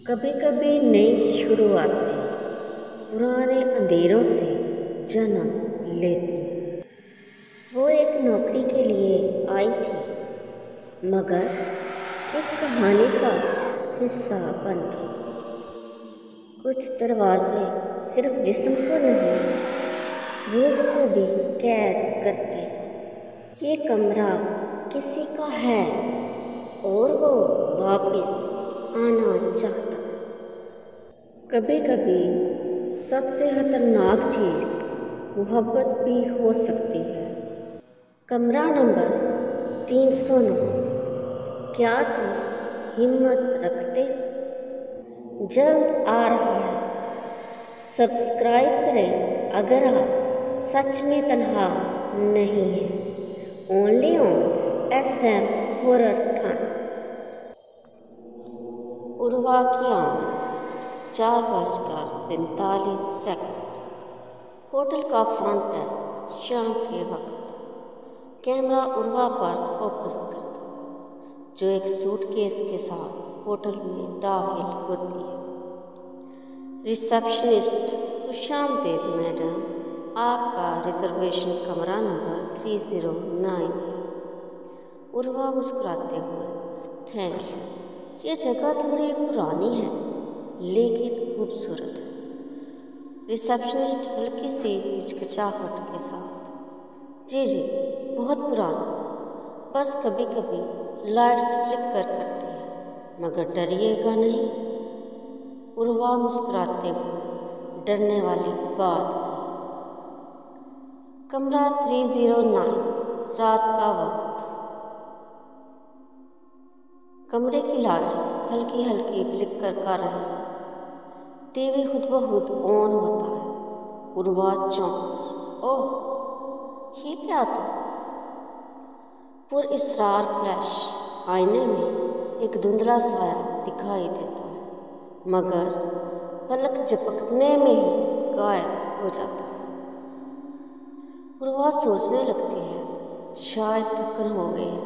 کبھی کبھی نئی شروعاتیں پرانے اندھیروں سے جنم لیتی ہیں۔ وہ ایک نوکری کے لیے آئی تھی مگر ایک کہانی کا حصہ بن گئی۔ کچھ دروازے صرف جسم کو نہیں روح کو بھی قید کرتے ہیں۔ یہ کمرہ کسی کا ہے اور وہ واپس آنا چاہتا ہے۔ کبھی کبھی سب سے خطرناک چیز محبت بھی ہو سکتی ہے۔ کمرہ نمبر 309۔ کیا تم ہمت رکھتے؟ جلد آ رہا ہے۔ سبسکرائب کریں اگر آپ سچ میں تنہا نہیں ہیں۔ Only on SM horror time. Urwa کی آمد 4:45۔ ہوٹل کا فرنٹ ڈیسک شام کے وقت کیمرہ عروہ پر فوکس کرتا ہے جو ایک سوٹ کیس کے ساتھ ہوٹل میں داخل ہوتی ہے۔ ریسیپشنسٹ: خوش آمدید میڈم، آپ کا ریزرویشن کمرہ نمبر 309 ہے۔ عروہ مسکراتے ہوئے: تھینک یو، یہ جگہ تھوڑی پرانی ہے لیکن خوبصورت ہے۔ ریسیپشنسٹ ہلکی سی ہچکچاہٹ کے ساتھ: جی بہت پرانا، بس کبھی کبھی لائٹس فلکر کرتی ہیں، مگر ڈریے گا نہیں۔ عروہ مسکراتے ہوئے: ڈرنے والی بات نہیں۔ کمرہ 309۔ رات کا وقت۔ کمرے کی لائٹس ہلکی ہلکی فلکر کر رہی ہیں۔ ٹی وی خود بخود آن ہوتا ہے۔ عروہ چونک کر: اوہ، یہ کیا تھا؟ پراسرار فلیش۔ آئینے میں ایک دھندلا سایہ دکھائی دیتا ہے مگر پلک جھپکنے میں ہی غائب ہو جاتا ہے۔ عروہ سوچنے لگتی ہے شاید تھکن ہو گئی ہے۔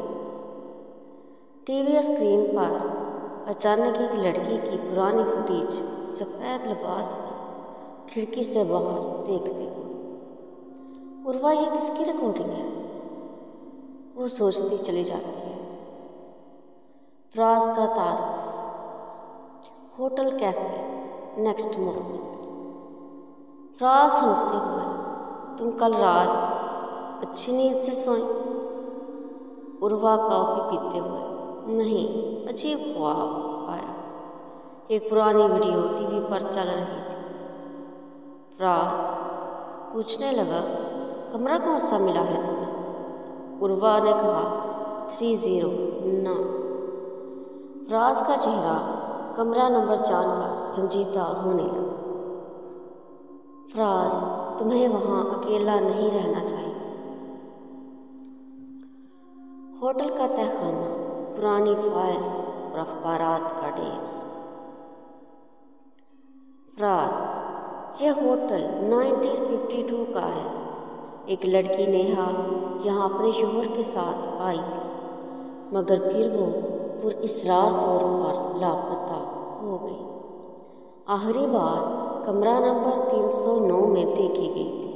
ٹی وی اسکرین پر اچانک ایک لڑکی کی پرانی فوٹیج سفید لباس میں کھڑکی سے باہر دیکھتے ہوئے: عروہ، یہ کس کی ریکارڈنگ ہے؟ وہ سوچتی چلی جاتی ہے۔ فراز کا تعارف۔ Hotel cafe, next morning. Faraz ہنستے ہوئے: تم کل رات اچھی نیند سے سوئیں؟ عروہ کافی پیتے ہوئے: نہیں، عجیب خواب آیا۔ ایک پرانی ویڈیو ٹی وی پر چل رہی تھی۔ فراز پوچھنے لگا: کمرہ کون سا ملا ہے تمہیں؟ عروہ نے کہا: 309۔ فراز کا چہرہ کمرہ نمبر جان کر سنجیدہ ہونے لگا۔ فراز، تمہیں وہاں اکیلا نہیں رہنا چاہیے۔ ہوٹل کا تہہ خانہ، پرانی فائلز اور اخبارات کا ڈھیر۔ فراز: یہ ہوٹل 1952 کا ہے۔ ایک لڑکی نیہا یہاں اپنے شوہر کے ساتھ آئی تھی مگر پھر وہ پراسرار طور پر لاپتہ ہو گئی۔ آخری بار کمرہ نمبر 309 میں دیکھی گئی تھی۔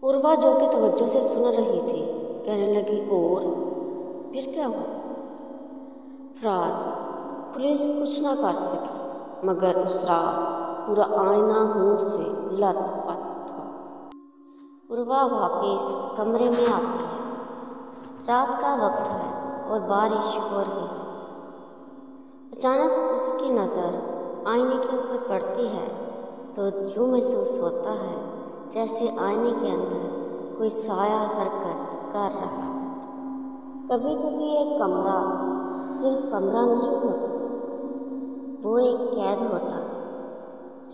عروہ جو کہ توجہ سے سن رہی تھی کہنے لگی: اور پھر کیا ہوا؟ فراز: پولیس کچھ نہ کر سکی مگر اس رات پورا آئینہ ہونٹ سے لت پت تھا۔ عروہ واپس کمرے میں آتی ہے۔ رات کا وقت ہے اور بارش ہو رہی ہے۔ اچانک اس کی نظر آئینے کے اوپر پڑتی ہے تو یوں محسوس ہوتا ہے جیسے آئینے کے اندر کوئی سایہ حرکت کر رہا ہے۔ کبھی کبھی ایک کمرہ صرف کمرہ نہیں ہوتا، وہ ایک قید ہوتا ہے،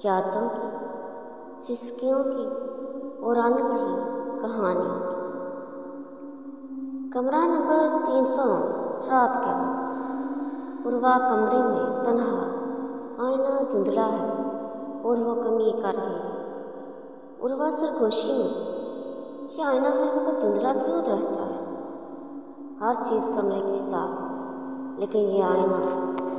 یادوں کی، سسکیوں کی اور انکہی کہانیوں کی۔ کمرہ نمبر 309۔ رات کے وقت۔ عروہ کمرے میں تنہا، آئینہ دھندلا ہے اور وہ کنگھی کر رہی ہے۔ عروہ سرگوشی میں: یہ آئینہ ہر وقت دھندلا کیوں رہتا ہے؟ ہر چیز کمرے کی صاف، لیکن یہ آئینہ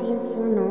309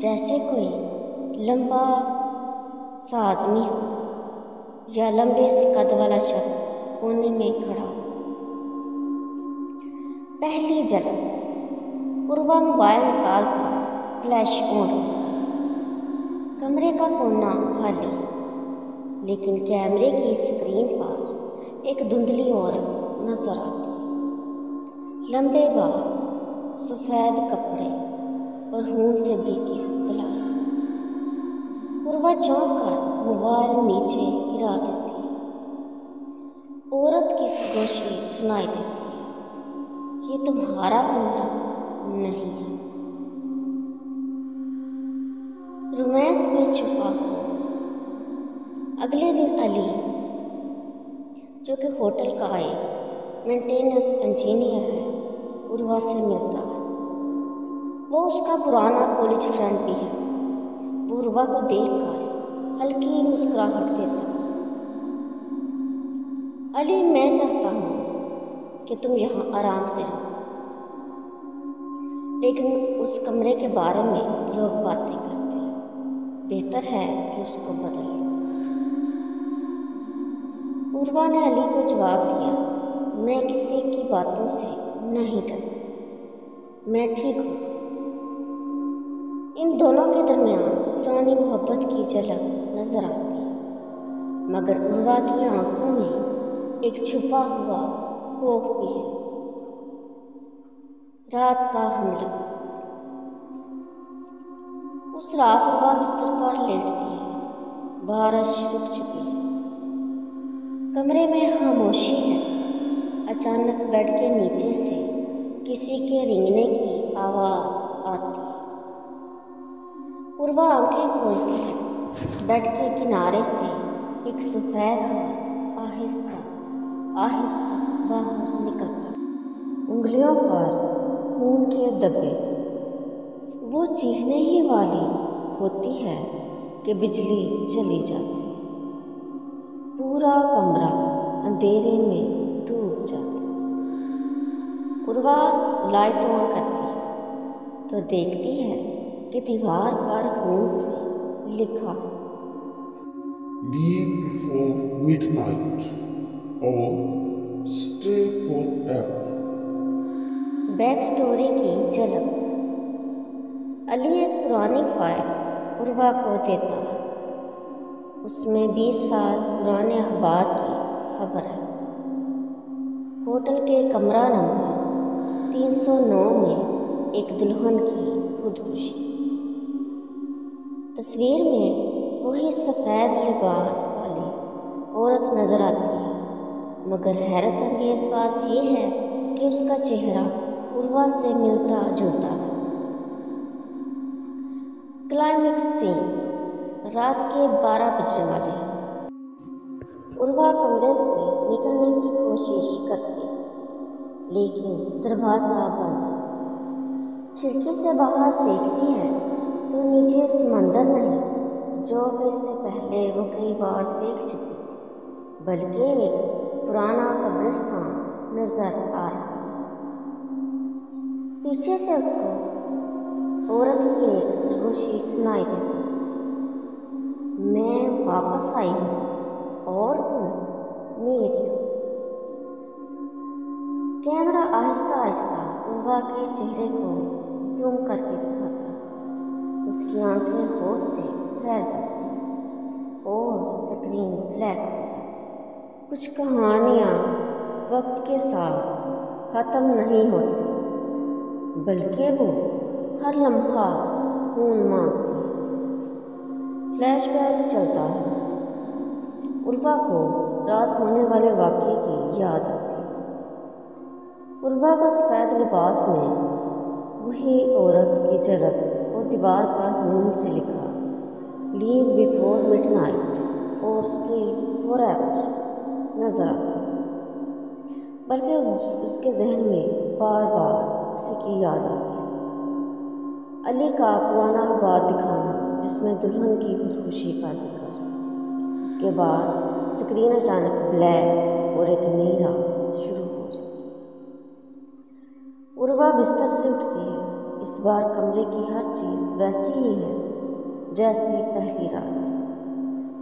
جیسے کوئی لمبا سا آدمی ہو یا لمبے سے قد والا شخص کونے میں کھڑا ہو۔ پہلی جھلک، عروہ موبائل نکال کر فلیش آن کرتی۔ کمرے کا کونا خالی ہے، لیکن کیمرے کی اسکرین پر ایک دھندلی عورت نظر آتی ہے۔ لمبے بال، سفید کپڑے اور خون سے بھیگی کلائی۔ عروہ چونک کر موبائل نیچے گرا دیتی ہے۔ عورت کی خاموشی سنائی دیتی ہے، یہ تمہارا کمرہ نہیں ہے۔ رومانس میں چھپا ہو۔ اگلے دن علی، جو کہ ہوٹل کا ایک مینٹیننس انجینئر ہے، عروہ سے ملتا ہے۔ وہ اس کا پرانا کالج فرینڈ بھی ہے۔ وہ عروہ کو دیکھ کر ہلکی مسکراہٹ دیتا ہے۔ علی، میں چاہتا ہوں کہ تم یہاں آرام سے رہو، لیکن اس کمرے کے بارے میں لوگ باتیں کرتے ہیں، بہتر ہے کہ اس کو بدل لو۔ عروہ نے علی کو جواب دیا، میں کسی کی باتوں سے نہیں ڈرتی، میں ٹھیک ہوں۔ ان دونوں کے درمیان پرانی محبت کی جھلک نظر آتی ہے، مگر عروہ کی آنکھوں میں ایک چھپا ہوا خوف بھی ہے۔ رات کا حملہ۔ اس رات عروہ بستر پر لیٹتی ہے، بارش رک چکی ہے، کمرے میں خاموشی ہے۔ اچانک بیڈ کے نیچے سے کسی کے رینگنے کی آواز آتی ہے۔ عروہ آنکھیں کھولتی ہے۔ بیڈ کے کنارے سے ایک سفید ہاتھ آہستہ آہستہ باہر نکلتا ہے، انگلیوں پر خون کے دھبے۔ وہ چیخنے ہی والی ہوتی ہے کہ بجلی چلی جاتی ہے، پورا کمرہ اندھیرے میں ڈوب جاتا ہے۔ عروہ لائٹ آن کرتی ہے تو دیکھتی ہے کہ دیوار پر خون سے لکھا ہے، Leave before midnight or stay forever. Back story کی جھلک۔ علی ایک پرانی فائل عروہ کو دیتا ہے۔ اس میں 20 سال پرانے اخبار کی خبر ہے۔ ہوٹل کے کمرہ نمبر 309 میں ایک دلہن کی خودکشی۔ تصویر میں وہی سفید لباس والی عورت نظر آتی ہے، مگر حیرت انگیز بات یہ ہے کہ اس کا چہرہ عروہ سے ملتا جلتا ہے۔ کلائمیکس سین۔ رات کے 12 بجنے والے ہیں۔ عروہ کمرے سے نکلنے کی کوشش کرتی ہے، لیکن دروازہ بند ہے۔ کھڑکی سے باہر دیکھتی ہے تو نیچے سمندر نہیں، جو کہ اس سے پہلے وہ کئی بار دیکھ چکی تھی، بلکہ ایک پرانا قبرستان نظر آ رہا ہے۔ پیچھے سے اس کو عورت کی ایک سرگوشی سنائی دیتی ہے، میں واپس آئی ہوں اور تم میری ہو۔ کیمرہ آہستہ آہستہ عروہ کے چہرے کو زوم کر کے دکھاتا ہے۔ اس کی آنکھیں خوف سے پھیل جاتی ہیں اور اسکرین بلیک ہو جاتی ہے۔ کچھ کہانیاں وقت کے ساتھ ختم نہیں ہوتی، بلکہ وہ ہر لمحہ خون مانگتی ہے۔ فلیش بیک چلتا ہے۔ عروہ کو رات ہونے والے واقعے کی یاد آتی ہے۔ عروہ کو سفید لباس میں وہی عورت کی جھلک اور دیوار پر خون سے لکھا لیو بیفور مڈ نائٹ اور اسٹے فار ایور نظر آتا ہے، بلکہ اس کے ذہن میں بار بار اسی کی یاد آتی ہے۔ علی کا پرانا اخبار دکھانا جس میں دلہن کی خودکشی کا ذکر۔ اس کے بعد اسکرین اچانک بلیک اور ایک نئی رات شروع ہو جاتی ہے۔ عروہ بستر سے اٹھتی ہے۔ اس بار کمرے کی ہر چیز ویسی ہی ہے جیسی پہلی رات،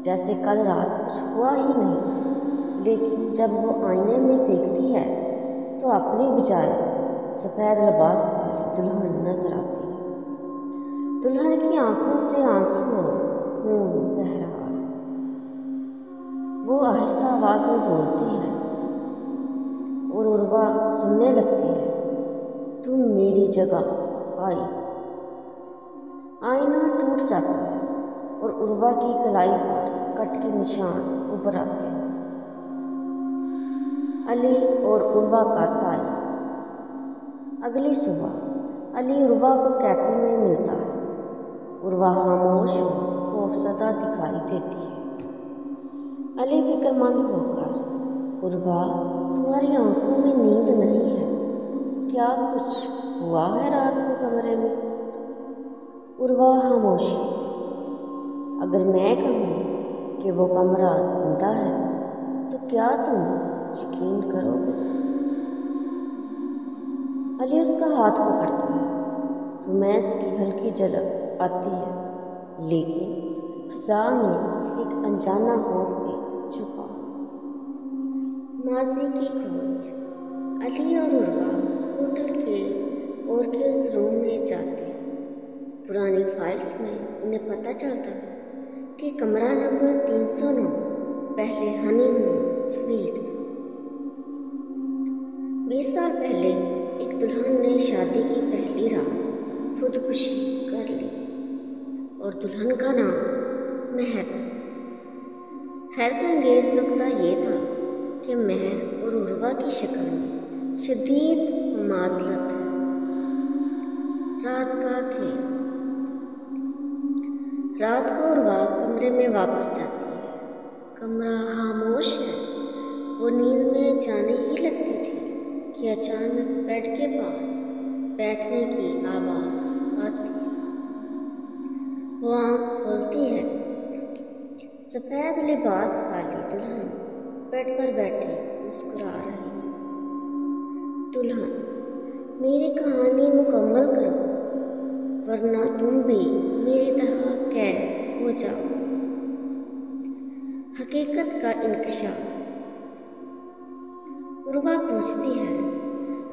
جیسے کل رات کچھ ہوا ہی نہیں۔ لیکن جب وہ آئینے میں دیکھتی ہے تو اپنی بجائے سفید لباس والی دلہن نظر آتی ہے۔ دلہن کی آنکھوں سے آنسو اور خون بہہ رہا ہے۔ وہ آہستہ آواز میں بولتی ہے اور عروہ سننے لگتی ہے، تم میری جگہ آئی۔ آئینہ ٹوٹ جاتا ہے اور عروہ کی کلائی پر کٹ کے نشان ابھر آتے ہیں۔ علی اور عروہ کا تعلق۔ اگلی صبح علی عروہ کو کیفے میں ملتا ہے۔ عروہ خاموش اور خوفزدہ دکھائی دیتی ہے۔ علی فکر مند ہو کر، عروہ تمہاری آنکھوں میں نیند نہیں ہے کیا؟ کچھ ہوا ہے رات کو کمرے میں؟ عروہ خاموشی سے، اگر میں کہوں کہ وہ کمرہ زندہ ہے تو کیا تم یقین کرو گے؟ علی اس کا ہاتھ پکڑتا ہے۔ رومانس کی ہلکی جھلک آتی ہے لیکن فضا میں ایک انجانا خوف بھی چھپا۔ ماضی کی کھوج۔ علی اور عروہ ہوٹل کے اورکیوس روم میں جاتے ہیں۔ پرانی فائلز میں انہیں پتہ چلتا ہے کہ کمرہ نمبر 309 پہلے ہنی مون سویٹ تھا۔ 20 سال پہلے ایک دلہن نے شادی کی پہلی رات خودکشی کر لی تھی اور دلہن کا نام مہر تھا۔ حیرت انگیز نکتہ یہ تھا کہ مہر اور عروہ کی شکل میں شدید مماثلت ہے۔ رات کا کھیل۔ رات کو عروہ کمرے میں واپس جاتی ہے۔ کمرہ خاموش ہے۔ وہ نیند میں جانے ہی لگتی تھی کہ اچانک بیڈ کے پاس بیٹھنے کی آواز آتی ہے۔ وہ آنکھ کھولتی ہے۔ سفید لباس والی دلہن بیڈ پر بیٹھی مسکرا رہی ہے۔ دلہن، میری کہانی مکمل کرو ورنہ تم بھی میری طرح قید ہو جاؤ۔ حقیقت کا انکشاف۔ عروہ پوچھتی ہے،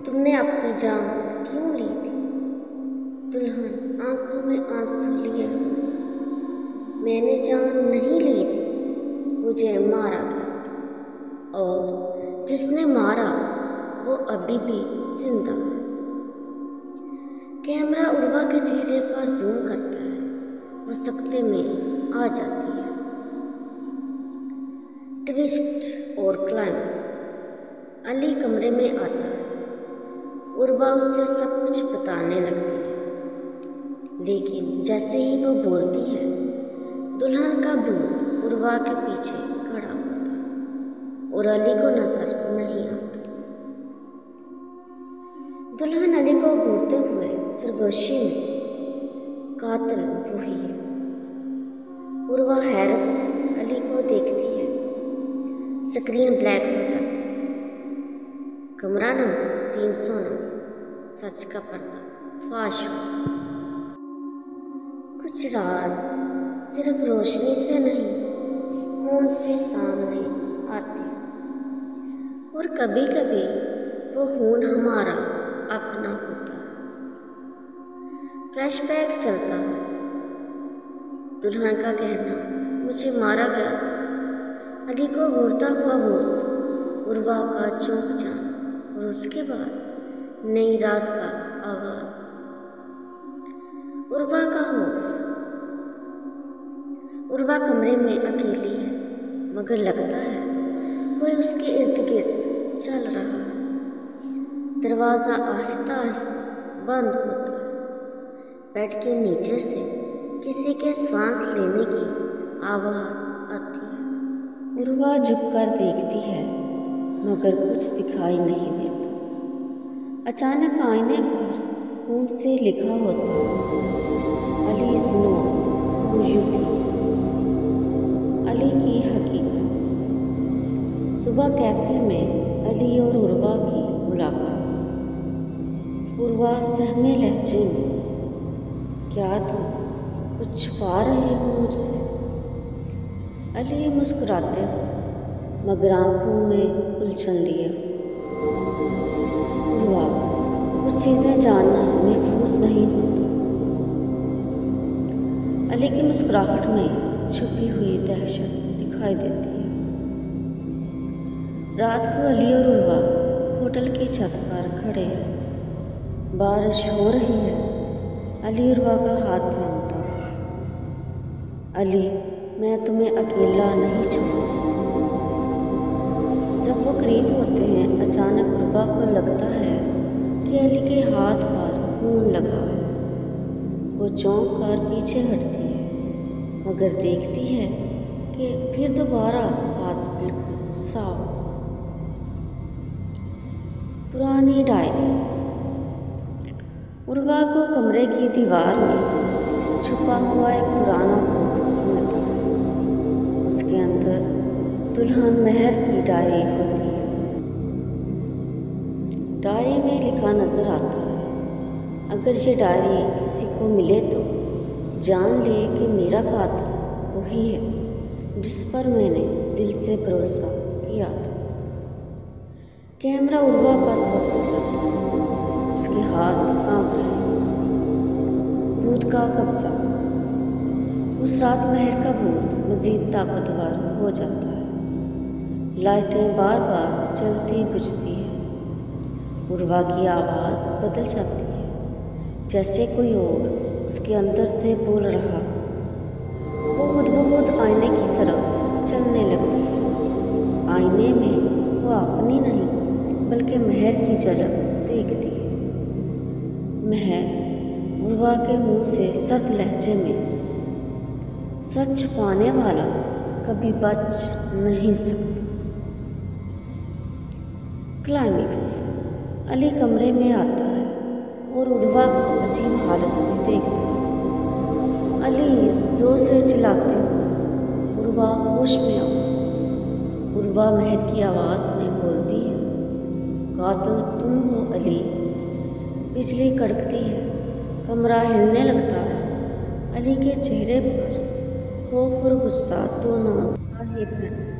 تم نے اپنی جان کیوں لی تھی؟ دلہن آنکھوں میں آنسو لیے ہوئے، میں نے جان نہیں لی تھی، مجھے مارا گیا تھا اور جس نے مارا وہ ابھی بھی زندہ ہے۔ کیمرہ عروہ کے چہرے پر زوم کرتا ہے۔ وہ سکتے میں آ جاتی ہے۔ ٹوسٹ اور کلائمیکس۔ علی کمرے میں آتا ہے۔ عروہ اس سے سب کچھ بتانے لگتی ہے لیکن جیسے ہی وہ بولتی ہے دلہن کا بھوت عروہ کے پیچھے کھڑا ہوتا ہے اور علی کو نظر نہیں آتا۔ دلہن علی کو گھورتے ہوئے سرگوشی میں، قاتل وہی ہے۔ عروہ حیرت سے علی کو دیکھتی ہے۔ سکرین بلیک ہو جاتی ہے۔ کمرہ نمبر 309 سچ کا پردہ فاش ہوا۔ کچھ راز صرف روشنی سے نہیں، خون سے سامنے آتے ہیں اور کبھی کبھی وہ خون ہمارا اپنا ہوتا ہے۔ فلیش بیک چلتا ہے۔ دلہن کا کہنا، مجھے مارا گیا تھا۔ علی کو گھورتا ہوا بھوت، عروہ کا چونک جانا اور اس کے بعد نئی رات کا آغاز۔ عروہ کا خوف۔ عروہ کمرے میں اکیلی ہے مگر لگتا ہے کوئی اس کے ارد گرد چل رہا ہے۔ دروازہ آہستہ آہستہ بند ہوتا ہے۔ بیڈ کے نیچے سے کسی کے سانس لینے کی آواز آتی ہے۔ عروہ جھک کر دیکھتی ہے مگر کچھ دکھائی نہیں دیتا۔ اچانک آئینے پر خون سے لکھا ہوتا ہے، علی سنو ہو یو تھی۔ علی کی حقیقت۔ صبح کیفے میں علی اور عروہ کی ملاقات۔ عروہ سہمے لہجے میں کیا تم کچھ چھپا رہے ہو مجھ سے؟ علی مسکراتے ہوئے مگر آنکھوں میں الجھن لیے عروہ کچھ چیزیں جاننا محفوظ نہیں ہوتا۔ علی کی مسکراہٹ میں چھپی ہوئی دہشت دکھائی دیتی ہے۔ رات کو علی اور عروہ ہوٹل کی چھت پر کھڑے ہیں۔ بارش ہو رہی ہے۔ علی عروہ کا ہاتھ تھامتا ہے۔ علی، میں تمہیں اکیلا نہیں چھوڑوں۔ جب وہ قریب ہوتے ہیں اچانک عروہ کو لگتا ہے کہ علی کے ہاتھ پر خون لگا ہے۔ وہ چونک کر پیچھے ہٹتی ہے مگر دیکھتی ہے کہ پھر دوبارہ ہاتھ بالکل صاف۔ پرانی ڈائری۔ عروہ کو کمرے کی دیوار میں چھپا ہوا ایک پرانا باکس ملتا ہے۔ اس کے اندر دلہن مہر کی ڈائری ہوتی ہے۔ ڈائری میں لکھا نظر آتا ہے، اگر یہ ڈائری کسی کو ملے تو جان لے کہ میرا قاتل وہی ہے جس پر میں نے دل سے بھروسہ کیا تھا۔ کیمرہ عروہ پر فوکس کرتا ہے۔ اس کے ہاتھ کانپ رہے ہیں۔ بھوت کا قبضہ۔ اس رات مہر کا بھوت مزید طاقتور ہو جاتا ہے۔ لائٹیں بار بار جلتی بجھتی ہیں۔ عروہ کی آواز بدل جاتی ہے، جیسے کوئی اور اس کے اندر سے بول رہا۔ وہ خود بخود آئینے کی طرف چلنے لگتی ہے۔ آئینے میں وہ اپنی نہیں بلکہ مہر کی جھلک دیکھتی ہے۔ مہر عروہ کے منہ سے سرد لہجے میں، سچ چھپانے والا کبھی بچ نہیں سکتا۔ کلائمیکس۔ علی کمرے میں آتا ہے اور عروہ کو عجیب حالت میں دیکھتا ہے۔ علی زور سے چلاتے ہوئے، عروہ ہوش میں آؤ۔ عروہ مہر کی آواز میں بولتی ہے، قاتل تم ہو علی۔ بجلی کڑکتی ہے، کمرہ ہلنے لگتا ہے۔ علی کے چہرے پر خوف اور غصہ دونوں ظاہر ہیں۔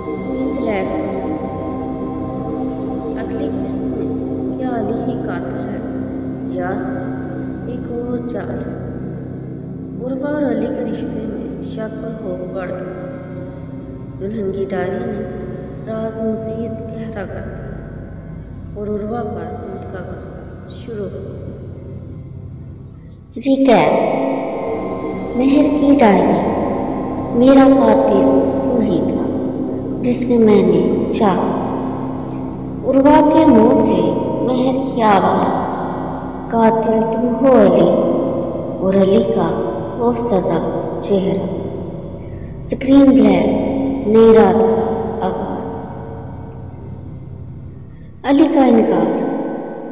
اسکرین بلیک ہو جاتی ہے۔ اگلی قسط میں کیا علی ہی قاتل ہے یا ایک اور جال ہے؟ عروہ اور علی کے رشتے میں شک اور خوف بڑھ گیا۔ دلہن کی ڈائری نے راز مزید گہرا کر دیا اور عروہ پر موت کا قبضہ شروع ہو گیا۔ ریکیپ۔ مہر کی ڈائری۔ میرا قاتل وہی تھا جسے میں نے چاہا۔ عروہ کے منہ سے مہر کی آواز، قاتل تم ہو علی، اور علی کا خوفزدہ چہرہ۔ Screen black. نئی رات کا آغاز۔ علی کا انکار۔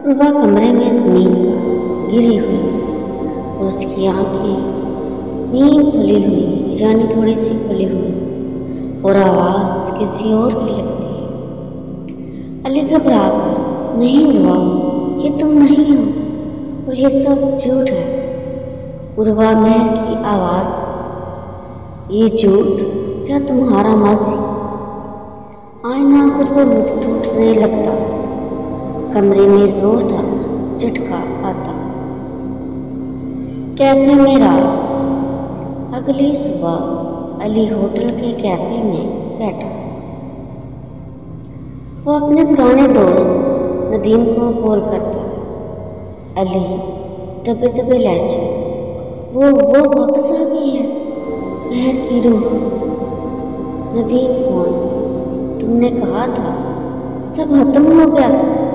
عروہ کمرے میں زمین پر گری ہوئی اور اس کی آنکھیں نیند کھلی ہوئی یعنی تھوڑی سی کھلی ہوئی اور آواز کسی اور کی لگتی ہے۔ علی گھبرا کر، نہیں عروہ، یہ تم نہیں ہو اور یہ سب جھوٹ ہے۔ عروہ مہر کی آواز، یہ جھوٹ یا تمہارا ماضی؟ آئینہ خود بخود ٹوٹنے لگتا۔ کمرے میں زوردار جھٹکا آتا۔ کیفے میں راز۔ اگلی صبح علی ہوٹل کے کیفے میں بیٹھا۔ وہ اپنے پرانے دوست ندیم کو کال کرتا ہے۔ علی، دبے دبے لہجے، وہ واپس آ گئی ہے، مہر کی روح۔ ندیم فون پر، تم نے کہا تھا سب ختم ہو گیا تھا۔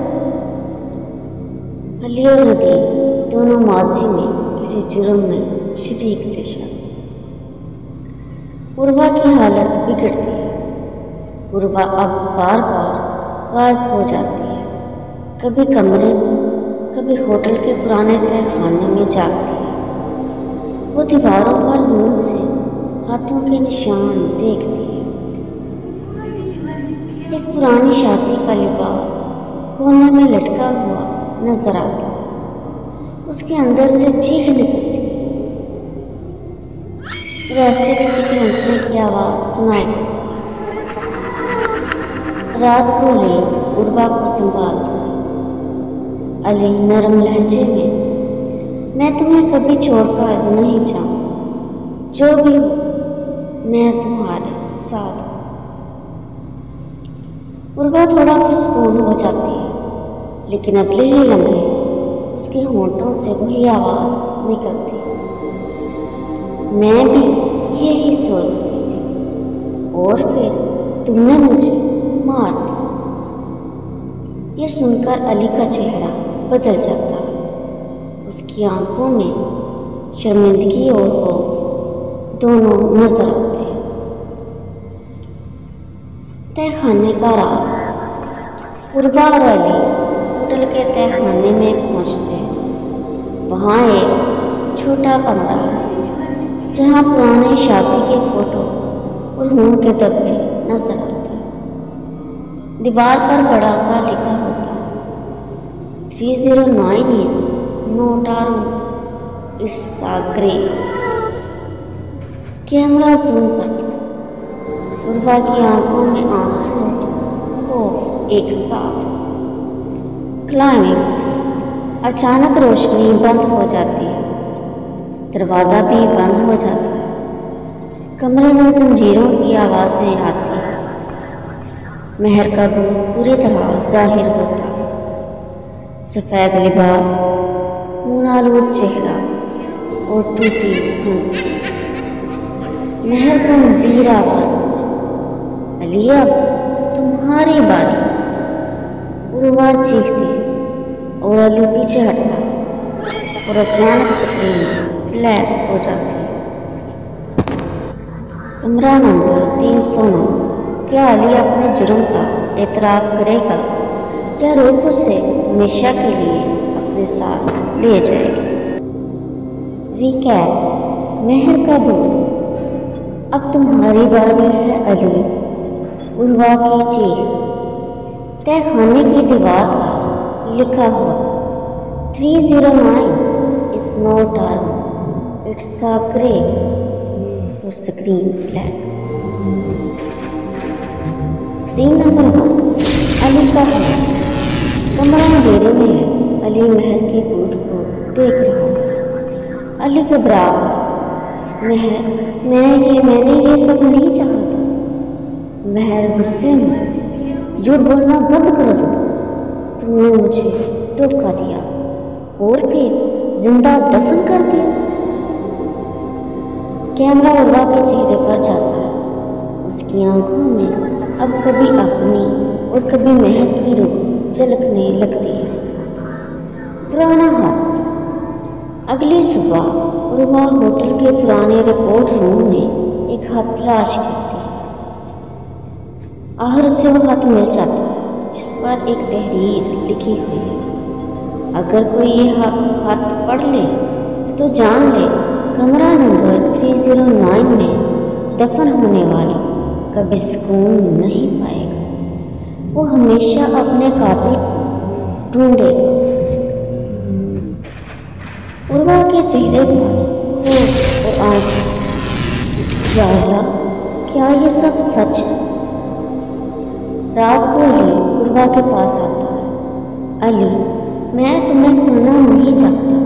علی اور ندیم دونوں ماضی میں کسی جرم میں شریک تھے۔ عروہ کی حالت بگڑتی ہے۔ عروہ اب بار بار غائب ہو جاتی ہے، کبھی کمرے میں، کبھی ہوٹل کے پرانے تہہ خانے میں جاگتی ہے۔ وہ دیواروں پر نور سے ہاتھوں کے نشان دیکھتی ہے۔ ایک پرانی شادی کا لباس کونے میں لٹکا ہوا نظر آتا ہے۔ اس کے اندر سے چیخ نکلتی اور ایسے کسی کے ہنسنے کی آواز سنائی دیتی۔ رات کو علی عروہ کو سنبھالتا ہے۔ علی نرم لہجے میں تمہیں کبھی چھوڑ کر نہیں جاؤں، جو بھی ہو میں تمہارے ساتھ ہوں۔ عروہ تھوڑا پرسکون ہو جاتی ہے، لیکن اگلے ہی لمحے اس کے ہونٹوں سے وہی آواز نکلتی، میں بھی یہی سوچتی تھی اور پھر تم نے مجھے مار دیا۔ یہ سن کر علی کا چہرہ بدل جاتا ہے، اس کی آنکھوں میں شرمندگی اور خوف دونوں نظر آتے ہیں۔ تہہ خانے کا راز۔ عروہ اور علی ہوٹل کے تہہ خانے میں پہنچتے ہیں۔ وہاں ایک چھوٹا کمرہ ہے جہاں پرانے شادی کے فوٹو اور خون کے ڈبے نظر آتے ہیں۔ دیوار پر بڑا سا لکھا ہوتا ہے 309 is not our room, it's a grave۔ Camera zoom کرتا ہے۔ عروہ کی آنکھوں میں آنسو ہو ایک ساتھ۔ کلائمیکس۔ اچانک روشنی بند ہو جاتی ہے، دروازہ بھی بند ہو جاتا ہے، کمرے میں زنجیروں کی آوازیں آتی ہیں۔ مہر کا بھوت پوری طرح ظاہر ہوتا ہے، سفید لباس، خون آلود چہرہ اور ٹوٹی ہنسی۔ مہر گمبھیر آواز میں، علی اب تمہاری باری۔ عروہ چیختی ہے اور علی پیچھے ہٹتا ہے اور اچانک سکرین بلیک ہو جاتی ہے۔ کمرہ نمبر 309۔ کیا علی اپنے جرم کا اعتراف کرے گا یا روح اسے ہمیشہ کے لیے اپنے ساتھ لے جائے گی؟ ریکیپ۔ مہر کا بھوت۔ اب تمہاری باری ہے علی۔ عروہ کی چیخ۔ تہہ خانے کی دیوار پر لکھا ہوا 309 is not our room, it's a grave اور سکرین بلیک۔ سین نمبر 1۔ علی کا خیال۔ کمرہ اندھیرے میں ہے۔ علی مہر کے بھوت کو دیکھ رہا تھا۔ علی گھبرا گیا۔ مہر، میں نے یہ سب نہیں چاہا تھا۔ مہر غصے میں، جھوٹ بولنا بند کر دو، تم نے مجھے دھوکہ دیا اور پھر زندہ دفن کر دیا۔ کیمرہ عروہ کے چہرے پر جاتا ہے، اس کی آنکھوں میں اب کبھی اپنی اور کبھی مہر کی روح جھلکنے لگتی ہے۔ پرانا ہاتھ۔ اگلی صبح عروہ ہوٹل کے پرانے رپورٹ روم میں ایک خط تلاش کرتی ہے۔ آخر اسے وہ خط مل جاتا ہے جس پر ایک تحریر لکھی ہوئی ہے، اگر کوئی یہ خط پڑھ لے تو جان لے کمرہ نمبر 309 میں دفن ہونے والا کبھی سکون نہیں پائے گا، وہ ہمیشہ اپنے قاتل کو ڈھونڈے گا۔ عروہ کے چہرے پر خوف اور آنسو۔ یا اللہ، کیا یہ سب سچ ہے؟ رات کو علی عروہ کے پاس آتا ہے۔ علی، میں تمہیں کھونا نہیں چاہتا،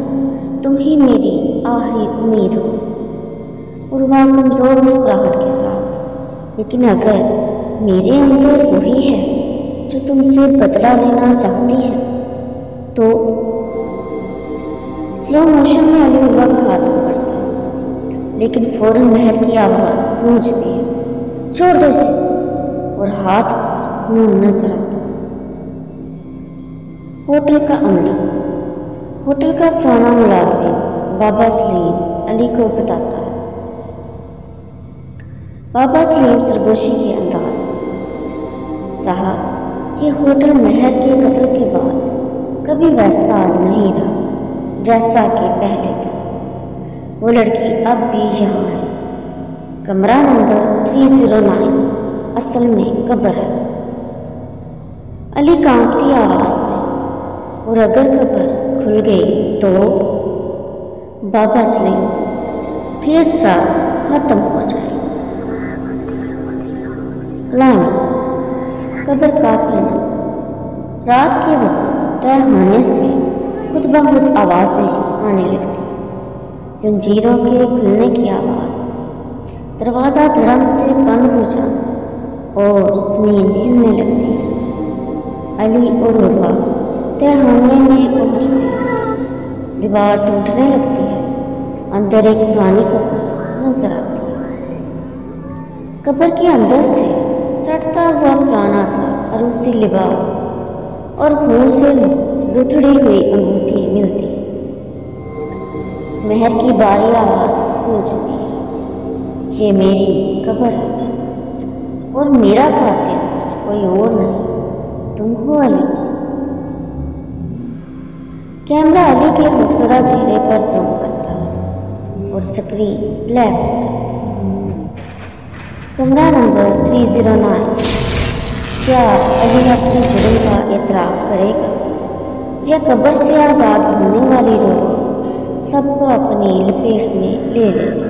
تم ہی میری آخری امید ہو۔ عروہ کمزور مسکراہٹ کے ساتھ، لیکن اگر میرے اندر وہی ہے جو تم سے بدلہ لینا چاہتی ہے تو۔ سلو موشن میں علی عروہ کا ہاتھ پکڑتا ہے، لیکن فوراً مہر کی آواز گونجتی ہے، چھوڑ دو اسے، اور ہاتھ پر خون نظر آتا ہے۔ ہوٹل کا عملہ۔ ہوٹل کا پرانا ملازم بابا سلیم علی کو بتاتا ہے۔ بابا سلیم سرگوشی کے انداز میں، صاحب، یہ ہوٹل مہر کے قتل کے بعد کبھی ویسا نہیں رہا جیسا کہ پہلے تھا۔ وہ لڑکی اب بھی یہاں ہے۔ کمرہ نمبر 309 اصل میں قبر ہے۔ علی کانپتی آواز میں، اور اگر قبر کھل گئی تو بابا سلیم پھر سا ختم ہو جائے۔ کلائمیکس، قبر کا کھلنا۔ رات کے وقت طے ہونے سے خود بخود آوازیں آنے لگتی، زنجیروں کے کھلنے کی آواز، دروازہ دھڑم سے بند ہو جانا اور زمین ہلنے لگتی ہے۔ علی اور عروہ طے ہونے میں پہنچتے ہیں، دیوار ٹوٹنے لگتی ہے، اندر ایک پرانی قبر نظر آتی ہے۔ قبر کے اندر سے سڑتا ہوا پرانا سا عروسی لباس اور خون سے لتھڑی ہوئی انگوٹھی ملتی ہے۔ مہر کی باری آواز گونجتی ہے، یہ میری قبر ہے اور میرا قاتل کوئی اور نہیں، تم ہو علی۔ کیمرہ علی کے خوفزدہ چہرے پر زوم کرتا ہے اور سکرین بلیک ہو جاتی ہے۔ کمرہ نمبر 309۔ کیا علی اپنے جرم کا اعتراف کرے گا یا قبر سے آزاد ہونے والی روح سب کو اپنی لپیٹ میں لے لے گی؟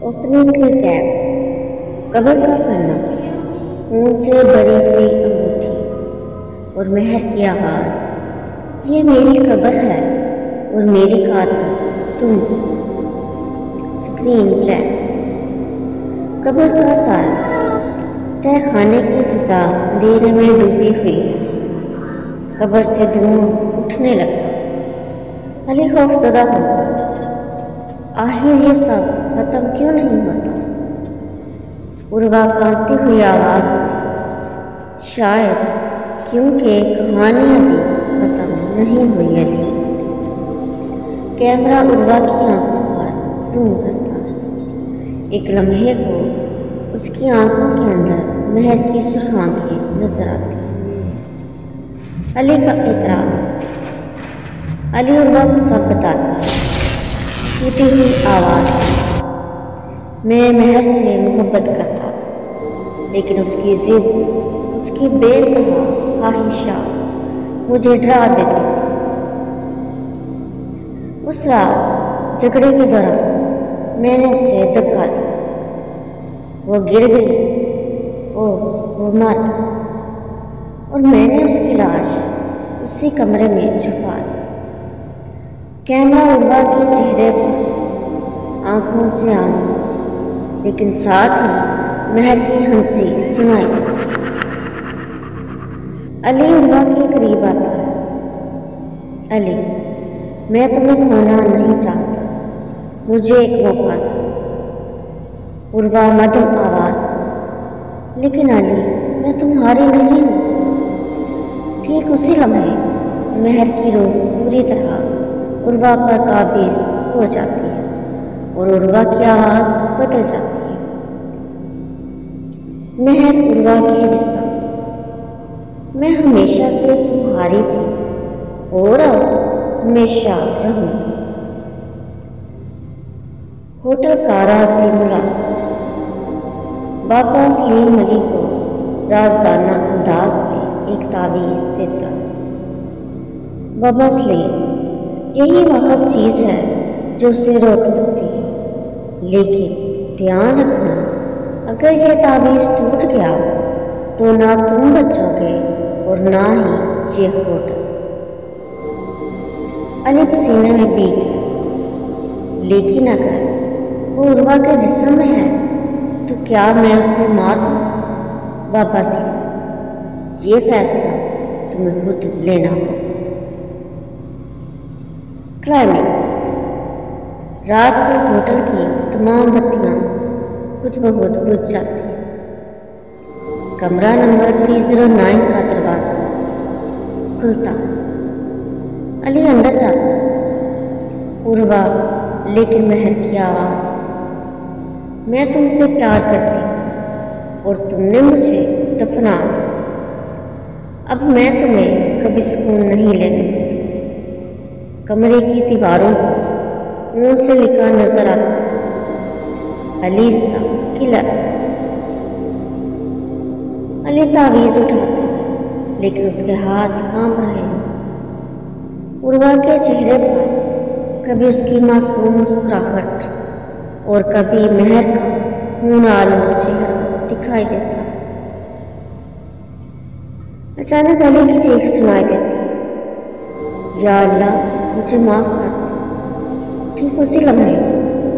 Opening recap. قبر کا کھلنا، خون سے بھری ہوئی انگوٹھی اور مہر کی آواز، یہ میری قبر ہے اور میری قاتل تم۔ Screen black. قبر کا سایہ، تہ خانے کی فضا اندھیرے میں ڈوبی ہوئی ہے، قبر سے دھواں اٹھنے لگتا۔ علی خوفزدہ ہو گیا، آخر یہ سب ختم کیوں نہیں ہوتا؟ عروہ کانپتی ہوئی آواز میں، شاید کیونکہ کہانی ابھی ختم نہیں ہوئی علی۔ کیمرہ عروہ کی آنکھوں پر زوم کرتا ہے، ایک لمحے کو اس کی آنکھوں کے اندر مہر کی سرخ آنکھیں نظر آتی ہیں۔ علی کا اعتراف۔ علی عروہ کو سب بتاتا ہے، ٹوٹی ہوئی آواز میں، میں مہر سے محبت کرتا تھا، لیکن اس کی ضد، اس کی بے انتہا خواہشات مجھے ڈرا دیتی تھی۔ اس رات جھگڑے کے دوران میں نے اسے دھکا دیا، وہ گر گئی اور وہ مر گئی، اور میں نے اس کی لاش اسی کمرے میں چھپا دی۔ کیمرہ عروہ کے چہرے پر آنکھوں سے آنسو، لیکن ساتھ ہی مہر کی ہنسی سنائی دیتی۔ علی عروہ کے قریب آتا ہے، علی میں تمہیں کھونا نہیں چاہتا، مجھے ایک موقع دو۔ عروہ مدھم آواز میں، لیکن علی میں تمہاری نہیں ہوں۔ ٹھیک اسی لمحے مہر کی روح پوری طرح عروہ پر قابض ہو جاتی ہے اور عروہ کی آواز بدل جاتی ہے۔ مہر عروہ کے جسم، میں ہمیشہ سے تمہاری تھی اور اب ہمیشہ رہوں گی۔ ہوٹل کا رازی ملازم۔ بابا سلیم علی کو رازدانہ انداز میں ایک تعویذ دیتا۔ بابا سلیم، یہی واحد چیز ہے جو اسے روک سکتی ہے، لیکن دھیان رکھنا، اگر یہ تعویذ ٹوٹ گیا تو نہ تم بچو گے اور نہ ہی یہ ہوٹل۔ علی پسینے میں بھیگ گیا، لیکن اگر وہ عروہ کے جسم میں ہے تو کیا میں اسے مار دوں؟ بابا سلیم، یہ فیصلہ تمہیں خود لینا ہوگا۔ کلائمیکس۔ رات کو ہوٹل کی تمام بتیاں خود بخود بجھ جاتی ہیں۔ کمرہ نمبر 309 کا دروازہ کھلتا، علی اندر جاتا، عروہ لیکن مہر کی آواز، میں تم سے پیار کرتی ہوں اور تم نے مجھے دفنا دیا، اب میں تمہیں کبھی سکون نہیں لینے دوں گی۔ کمرے کی دیواروں پر اون سے لکھا نظر آتا، علی از دی کلر۔ علی تعویذ اٹھاتا ہے، لیکن اس کے ہاتھ کانپ رہے ہیں۔ عروہ کے چہرے پر کبھی اس کی معصوم مسکراہٹ اور کبھی مہر کا خون آلود چہرہ دکھائی دیتا ہے۔ اچانک علی کی چیخ سنائی دیتی ہے، یا اللہ مجھے معاف کر دے۔ ٹھیک اسی لمحے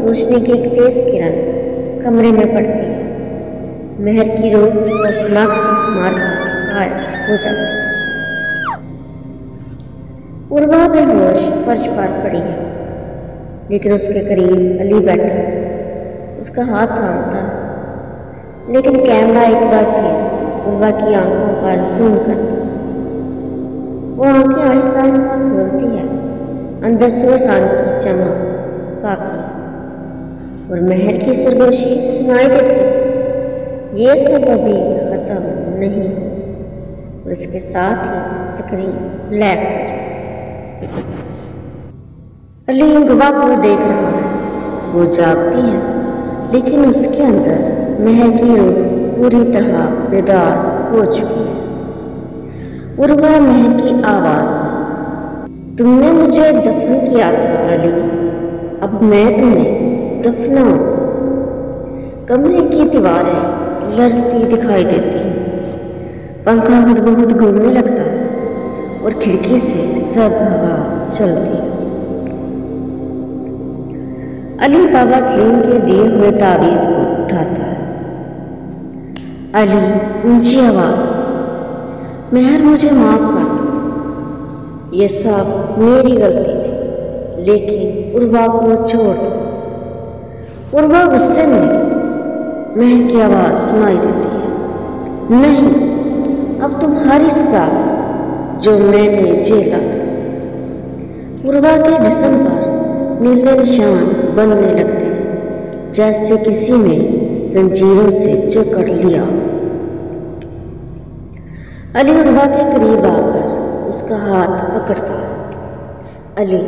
روشنی کی ایک تیز کرن کمرے میں پڑتی ہے۔ مہر کی روح خوفناک چیخ مار کر غائب ہو جاتی ہے۔ عروہ بے ہوش فرش پر پڑی ہے، لیکن اس کے قریب علی بیٹھا ہے، اس کا ہاتھ تھامتا ہے، لیکن کیمرہ ایک بار پھر عروہ کی آنکھوں پر زوم کرتا ہے۔ وہ آنکھیں آہستہ آہستہ کھولتی ہے، اندر سرخ رنگ کی چمک باقی ہے اور مہر کی سرگوشی سنائی دیتی ہے، یہ سب ابھی ختم نہیں، اور اس کے ساتھ ہی اسکرین بلیک ہو جاتی ہے۔ علی عروہ کو دیکھ رہا ہے، وہ جاگتی ہے، لیکن اس کے اندر مہر کی روح پوری طرح بیدار ہو چکی ہے۔ عروہ مہر کی آواز میں، تم نے مجھے دفن کیا تھا علی، اب میں تمہیں دفناؤں۔ کمرے کی دیواریں لرزتی دکھائی دیتی ہیں، پنکھا خود بخود گھومنے لگتا ہے اور کھڑکی سے سرد ہوا چلتی ہے۔ علی بابا سلیم کے دیے ہوئے تعویذ کو اٹھاتا ہے۔ علی اونچی آواز میں، مہر مجھے معاف کر دو، یہ سب میری غلطی تھی، لیکن عروہ کو چھوڑ دو۔ عروہ غصے میں، مہر کی آواز سنائی دیتی ہے، نہیں، اب تمہاری سزا جو میں نے جھیلا تھا۔ عروہ کے جسم پر نیلے نشان بننے لگتے ہیں، جیسے کسی نے زنجیروں سے جکڑ لیا۔ علی عروہ کے قریب آ کر اس کا ہاتھ پکڑتا ہے۔ علی،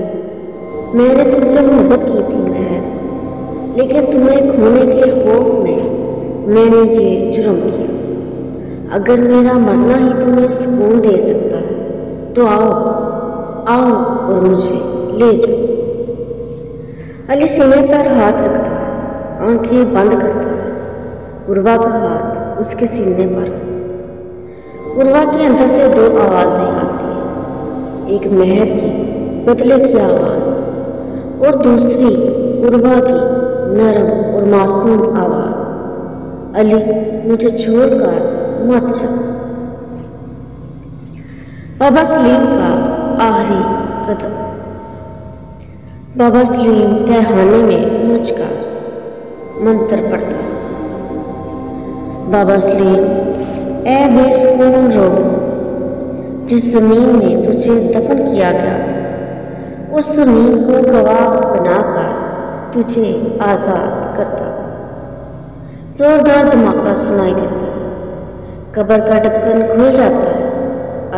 میں نے تم سے محبت کی تھی مہر، لیکن تمہیں کھونے کے خوف میں نے یہ جرم کیا۔ اگر میرا مرنا ہی تمہیں سکون دے سکتا ہے تو آؤ اور مجھے لے جاؤ۔ علی سینے پر ہاتھ رکھتا ہے، آنکھیں بند کرتا ہے، عروہ کا ہاتھ اس کے سینے پر۔ عروہ کے اندر سے دو آوازیں آتی ہیں، ایک مہر کی بدلے کی آواز اور دوسری عروہ کی نرم اور معصوم آواز، علی مجھے چھوڑ کر مت جا۔ بابا سلیم کا آخری قدم۔ بابا سلیم تہخانے میں پہنچ کر منتر پڑھتا۔ بابا سلیم، اے بے سکون روح، جس زمین میں تجھے دفن کیا گیا تھا، اس زمین کو گواہ بنا کر تجھے آزاد کرتا۔ زوردار دھماکہ سنائی دیتا ہے، قبر کا ڈھکن کھل جاتا ہے،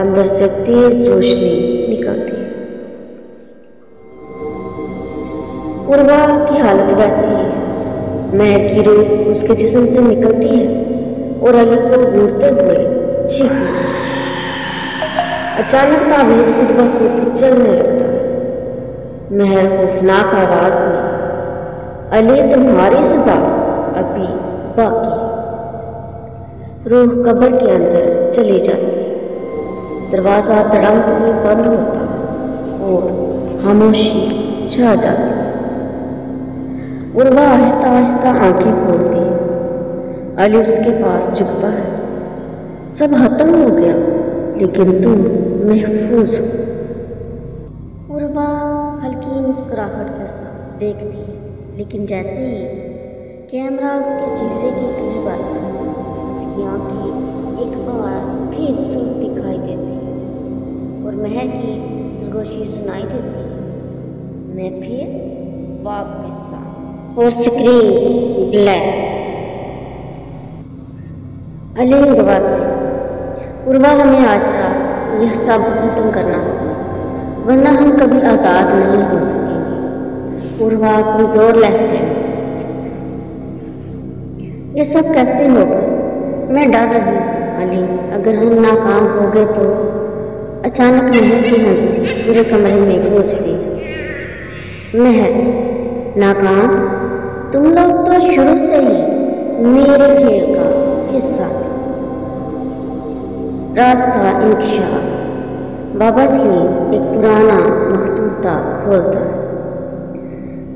اندر سے تیز روشنی نکلتی ہے۔ عروہ کی حالت ویسی ہی ہے، مہر کی روح اس کے جسم سے نکلتی ہے اور علی کو گھورتے ہوئے چیخنے لگتی ہے۔ اچانک تعویذ خود بخود چلنے لگتا ہے۔ مہر خوفناک آواز میں، علی تمہاری سزا ابھی باقی ہے۔ روح قبر کے اندر چلی جاتی ہے، دروازہ دڑم سے بند ہوتا ہے اور خاموشی چھا جاتی ہے۔ عروہ آہستہ آہستہ آنکھیں کھولتی ہے، علی اس کے پاس جھکتا ہے، سب ختم ہو گیا لیکن تم محفوظ ہو۔ عروہ ہلکی مسکراہٹ کے ساتھ دیکھتی ہے، لیکن جیسے ہی کیمرہ اس کے چہرے کے قریب آتا ہے، اس کی آنکھیں ایک بار پھر سرخ دکھائی دیتی ہیں اور مہر کی سرگوشی سنائی دیتی ہے، میں پھر واپس آؤں، اور اسکرین بلیک۔ علی عروہ سے، عروہ ہمیں آج رات یہ سب ختم کرنا ہوگا، ورنہ ہم کبھی آزاد نہیں ہو سکیں گے۔ عروہ کمزور لہجے میں، یہ سب کیسے ہوگا؟ میں ڈر رہی ہوں، علی اگر ہم ناکام ہو گئے تو؟ اچانک مہر کی ہنسی پورے کمرے میں گونجتی ہے۔ مہر: ناکام؟ تم لوگ تو شروع سے ہی میرے کھیل کا حصہ تھے۔ راز کا انکشاف۔ بابا سلیم ایک پرانا مخطوطہ کھولتا ہے۔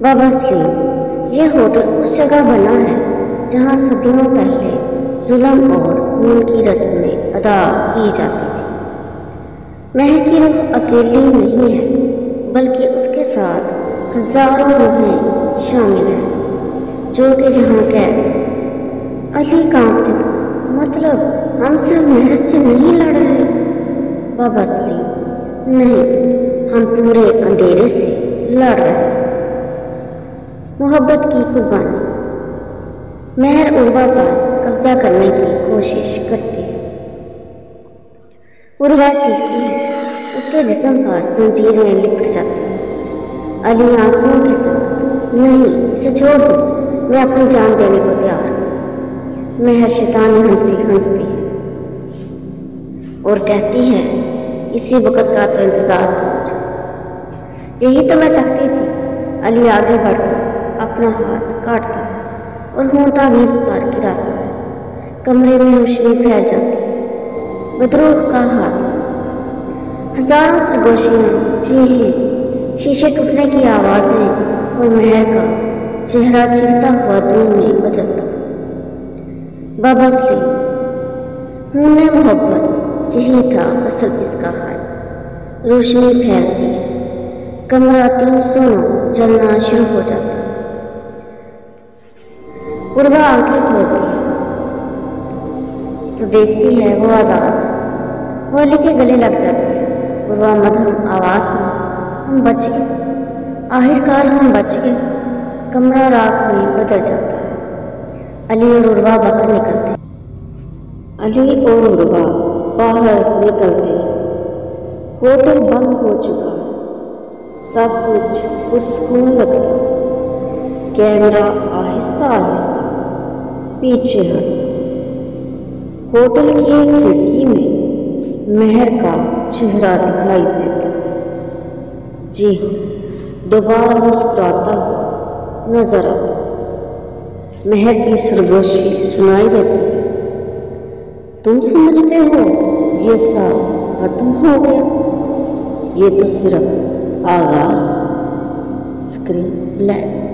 بابا سلیم: یہ ہوٹل اس جگہ بنا ہے جہاں صدیوں پہلے ظلم اور خون کی رسمیں ادا کی جاتی تھی۔ مہر کی روح اکیلی نہیں ہے بلکہ اس کے ساتھ ہزاروں روحیں شامل ہیں جو کہ جہاں قید ہیں۔ علی کانپتے ہوئے: مطلب ہم صرف مہر سے نہیں لڑ رہے؟ بابا سلیم: نہیں، ہم پورے اندھیرے سے لڑ رہے ہیں۔ محبت کی قربانی۔ مہر عروہ پر قبضہ کرنے کی کوشش کرتی ہے۔ عروہ چیختی ہے، اس کے جسم پر زنجیریں لپٹ جاتی ہیں۔ علی آنسوؤں کے ساتھ: نہیں، اسے چھوڑ دو، میں اپنی جان دینے کو تیار ہوں۔ مہر شیطانی ہنسی ہنستی ہے اور کہتی ہے، اسی وقت کا تو انتظار تھا مجھے، یہی تو میں چاہتی تھی۔ علی آگے بڑھ کر اپنا ہاتھ کاٹتا ہے اور ہونٹ تعویذ پر گراتا ہے۔ کمرے میں روشنی پھیل جاتی ہے۔ بدروح کا ہاتھ۔ ہزاروں سرگوشیاں چیخیں، شیشے ٹوٹنے کی آوازیں اور مہر کا چہرہ چیختا ہوا دھوم میں بدلتا۔ بابا سلیم: خون محبت، یہی تھا اصل اس کا حال۔ روشنی پھیلتی ہے، کمرہ 309 جلنا شروع ہو جاتا ہے۔ عروہ آنکھیں کھولتی ہے تو دیکھتی ہے وہ آزاد ہے۔ وہ علی کے گلے لگ جاتی ہے۔ عروہ مدھم آواز میں: ہم بچ گئے، آخرکار ہم بچ گئے۔ کمرہ راکھ میں بدل جاتا ہے۔ علی اور عروہ باہر نکلتے ہیں۔ علی اور عروہ باہر نکلتے ہیں۔ ہوٹل بند ہو چکا ہے، سب کچھ پرسکون لگتا ہے۔ کیمرہ آہستہ آہستہ پیچھے ہٹتا۔ ہوٹل کی ایک کھڑکی میں مہر کا چہرہ دکھائی دیتا ہے۔ جی ہاں، دوبارہ مسکراتا ہوا نظر آتا ہے۔ مہر کی سرگوشی سنائی دیتی ہے: تم سمجھتے ہو یہ سب ختم ہو گیا؟ یہ تو صرف آغاز۔ Screen black.